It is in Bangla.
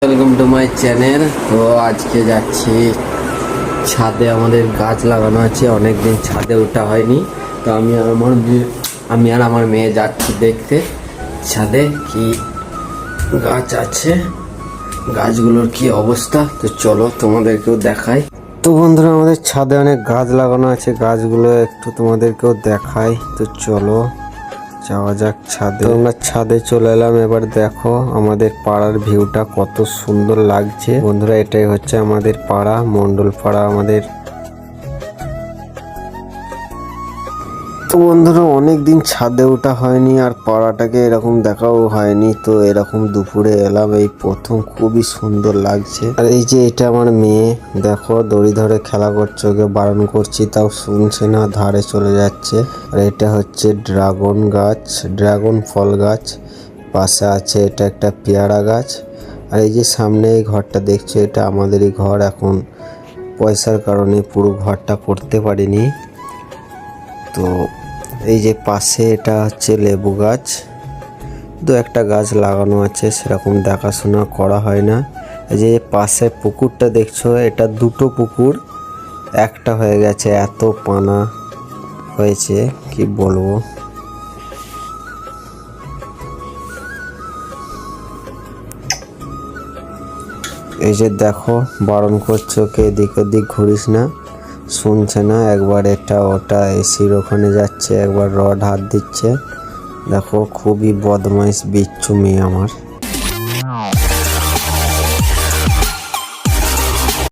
Welcome to my channel. তো আজকে যাচ্ছি ছাদে, আমাদের গাছ লাগানো আছে, অনেক দিন ছাদে ওঠা হয়নি। তো আমি আর আমার মেয়ে যাচ্ছি দেখতে ছাদে কি গাছ আছে, গাছগুলোর কি অবস্থা। তো চলো তোমাদেরকেও দেখাই। তো বন্ধুরা, আমাদের ছাদে অনেক গাছ লাগানো আছে, গাছগুলো একটু তোমাদেরকেও দেখাই। তো চলো যাওয়া যাক ছাদে। আমরা ছাদে চলে এলাম। এবার দেখো আমাদের পাড়ার ভিউটা কত সুন্দর লাগছে বন্ধুরা। এটাই হচ্ছে আমাদের পাড়া, মন্ডল পাড়া আমাদের। তো বন্ধুরা, অনেক দিন ছাদে ওঠা হয়নি আর পাড়াটাকে এরকম দেখাও হয়নি। তো এরকম দুপুরে এলাম, এই প্রথম, খুবই সুন্দর লাগছে। আর এই যে এটা আমার মেয়ে, দেখো দড়ি ধরে খেলা করছে, ওকে বারণ করছি তাও শুনছে না, ধারে চলে যাচ্ছে। আর এটা হচ্ছে ড্রাগন গাছ, ড্রাগন ফল গাছ। পাশে আছে এটা একটা পেয়ারা গাছ। আর এই যে সামনে এই ঘরটা দেখছো, এটা আমাদেরই ঘর। এখন পয়সার কারণে পুরো ঘরটা করতে পারিনি। তো এই যে পাশে এটা হচ্ছে লেবু গাছ, দু একটা গাছ লাগানো আছে, সেরকম দেখাশোনা করা হয় না। এই যে পাশে পুকুরটা দেখছো, এটা দুটো পুকুর একটা হয়ে গেছে, এত পানা হয়েছে কি বলবো। এই যে দেখো, বারণ করছো ওকে এদিক ওদিক ঘুরিস না, শুনছে না। একবার এটা ওটা এসির ওখানে যাচ্ছে, একবার রড হাত দিচ্ছে। দেখো খুবই বদমাইশ বিচ্ছু মেয়ে আমার।